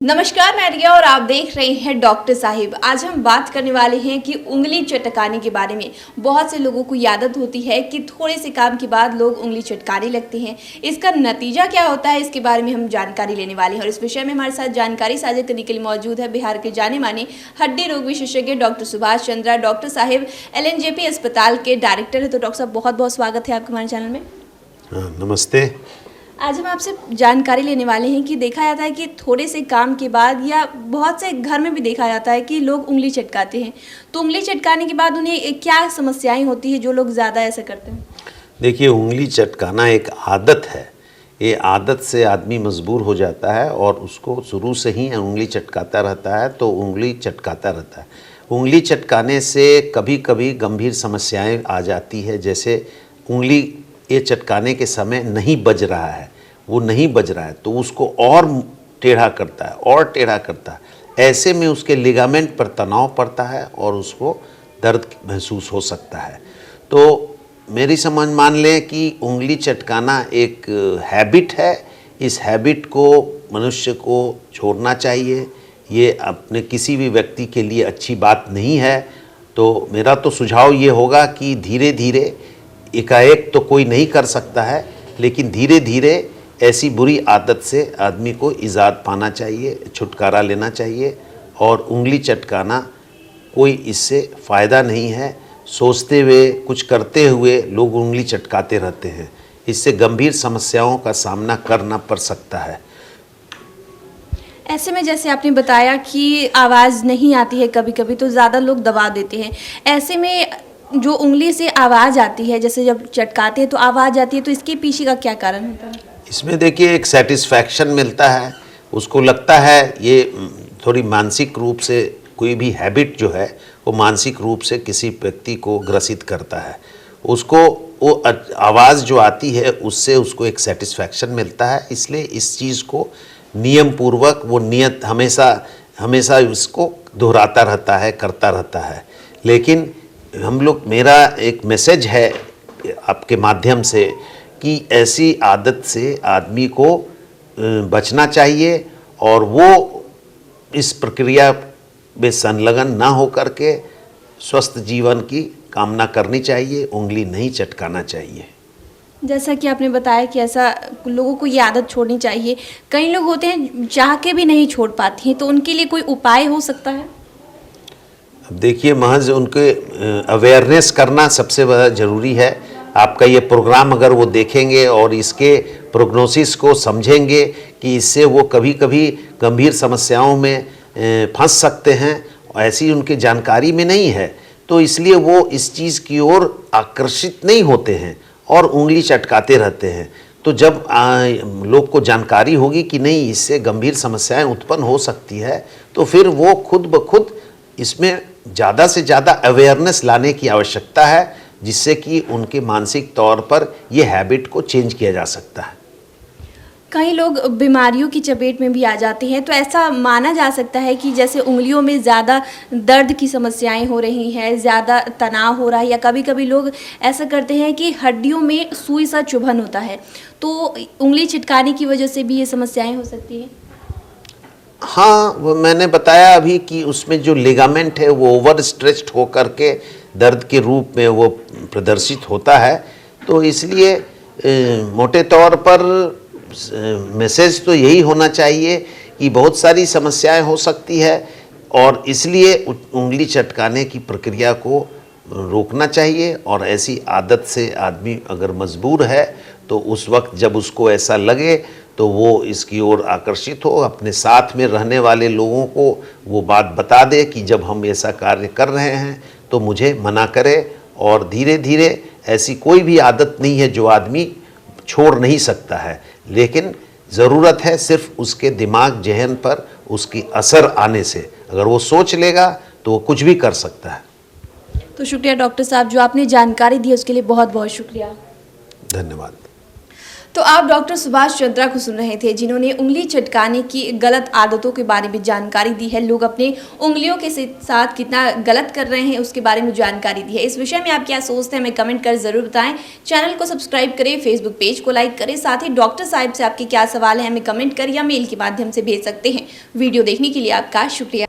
नमस्कार, मैं रिया और आप देख रहे हैं डॉक्टर साहिब। आज हम बात करने वाले हैं कि उंगली चटकाने के बारे में। बहुत से लोगों को ये आदत होती है कि थोड़े से काम के बाद लोग उंगली चटकाने लगते हैं। इसका नतीजा क्या होता है, इसके बारे में हम जानकारी लेने वाले हैं और इस विषय में हमारे साथ जानकारी साझा करने के लिए मौजूद है बिहार के जाने माने हड्डी रोग विशेषज्ञ doctor Subhash Chandra. Doctor Sahib LNJP अस्पताल के डायरेक्टर है। तो डॉक्टर साहब, बहुत बहुत स्वागत है आपका हमारे चैनल में। नमस्ते। आज हम आपसे जानकारी लेने वाले हैं कि देखा जाता है कि थोड़े से काम के बाद या बहुत से घर में भी देखा जाता है कि लोग उंगली चटकाते हैं। तो उंगली चटकाने के बाद उन्हें क्या समस्याएं होती है जो लोग ज़्यादा ऐसा करते हैं? देखिए, उंगली चटकाना एक आदत है। ये आदत से आदमी मजबूर हो जाता है और उसको शुरू से ही उंगली चटकाता रहता है, तो उंगली चटकाता रहता है। उंगली चटकाने से कभी कभी गंभीर समस्याएं आ जाती है, जैसे उंगली ये चटकाने के समय नहीं बज रहा है, वो नहीं बज रहा है तो उसको और टेढ़ा करता है और टेढ़ा करता है। ऐसे में उसके लिगामेंट पर तनाव पड़ता है और उसको दर्द महसूस हो सकता है। तो मेरी समझ मान लें कि उंगली चटकाना एक हैबिट है। इस हैबिट को मनुष्य को छोड़ना चाहिए। ये अपने किसी भी व्यक्ति के लिए अच्छी बात नहीं है। तो मेरा तो सुझाव ये होगा कि धीरे धीरे, एकाएक तो कोई नहीं कर सकता है, लेकिन धीरे धीरे ऐसी बुरी आदत से आदमी को इजाद पाना चाहिए, छुटकारा लेना चाहिए। और उंगली चटकाना कोई इससे फ़ायदा नहीं है। सोचते हुए, कुछ करते हुए लोग उंगली चटकाते रहते हैं। इससे गंभीर समस्याओं का सामना करना पड़ सकता है। ऐसे में जैसे आपने बताया कि आवाज़ नहीं आती है, कभी कभी तो ज़्यादा लोग दबा देते हैं। ऐसे में जो उंगली से आवाज़ आती है, जैसे जब चटकाते हैं तो आवाज़ आती है, तो इसके पीछे का क्या कारण होता है? इसमें देखिए, एक सेटिस्फैक्शन मिलता है। उसको लगता है ये थोड़ी मानसिक रूप से, कोई भी हैबिट जो है वो मानसिक रूप से किसी व्यक्ति को ग्रसित करता है। उसको वो आवाज़ जो आती है उससे उसको एक सेटिस्फैक्शन मिलता है। इसलिए इस चीज़ को नियम पूर्वक, वो नियत हमेशा उसको दोहराता रहता है, करता रहता है। लेकिन हम लोग, मेरा एक मैसेज है आपके माध्यम से कि ऐसी आदत से आदमी को बचना चाहिए और वो इस प्रक्रिया में संलग्न ना हो करके स्वस्थ जीवन की कामना करनी चाहिए। उंगली नहीं चटकाना चाहिए। जैसा कि आपने बताया कि ऐसा लोगों को ये आदत छोड़नी चाहिए। कई लोग होते हैं चाह के भी नहीं छोड़ पाती हैं, तो उनके लिए कोई उपाय हो सकता है? अब देखिए, महज उनके अवेयरनेस करना सबसे बड़ा ज़रूरी है। आपका ये प्रोग्राम अगर वो देखेंगे और इसके प्रोग्नोसिस को समझेंगे कि इससे वो कभी कभी गंभीर समस्याओं में फंस सकते हैं, ऐसी उनकी जानकारी में नहीं है, तो इसलिए वो इस चीज़ की ओर आकर्षित नहीं होते हैं और उंगली चटकाते रहते हैं। तो जब लोग को जानकारी होगी कि नहीं, इससे गंभीर समस्याएं उत्पन्न हो सकती है, तो फिर वो खुद ब खुद इसमें ज़्यादा से ज़्यादा अवेयरनेस लाने की आवश्यकता है, जिससे कि उनके मानसिक तौर पर यह हैबिट को चेंज किया जा सकता है। कई लोग बीमारियों की चपेट में भी आ जाते हैं, तो ऐसा माना जा सकता है कि जैसे उंगलियों में ज़्यादा दर्द की समस्याएं हो रही हैं, ज़्यादा तनाव हो रहा है, या कभी कभी लोग ऐसा करते हैं कि हड्डियों में सुई सा चुभन होता है, तो उंगली चिटकाने की वजह से भी ये समस्याएं हो सकती हैं। हाँ, वो मैंने बताया अभी कि उसमें जो लिगामेंट है वो ओवर स्ट्रेच्ड होकर के दर्द के रूप में वो प्रदर्शित होता है। तो इसलिए मोटे तौर पर मैसेज तो यही होना चाहिए कि बहुत सारी समस्याएं हो सकती है और इसलिए उंगली चटकाने की प्रक्रिया को रोकना चाहिए। और ऐसी आदत से आदमी अगर मजबूर है तो उस वक्त जब उसको ऐसा लगे तो वो इसकी ओर आकर्षित हो, अपने साथ में रहने वाले लोगों को वो बात बता दे कि जब हम ऐसा कार्य कर रहे हैं तो मुझे मना करे। और धीरे धीरे, ऐसी कोई भी आदत नहीं है जो आदमी छोड़ नहीं सकता है, लेकिन ज़रूरत है सिर्फ उसके दिमाग जहन पर उसकी असर आने से। अगर वो सोच लेगा तो वो कुछ भी कर सकता है। तो शुक्रिया डॉक्टर साहब, जो आपने जानकारी दी उसके लिए बहुत बहुत शुक्रिया। धन्यवाद। तो आप डॉक्टर सुभाष चंद्रा को सुन रहे थे, जिन्होंने उंगली चटकाने की गलत आदतों के बारे में जानकारी दी है। लोग अपने उंगलियों के साथ कितना गलत कर रहे हैं उसके बारे में जानकारी दी है। इस विषय में आप क्या सोचते हैं हमें कमेंट कर जरूर बताएं। चैनल को सब्सक्राइब करें, फेसबुक पेज को लाइक करें। साथ ही डॉक्टर साहब से आपके क्या सवाल है हमें कमेंट कर या मेल के माध्यम से भेज सकते हैं। वीडियो देखने के लिए आपका शुक्रिया।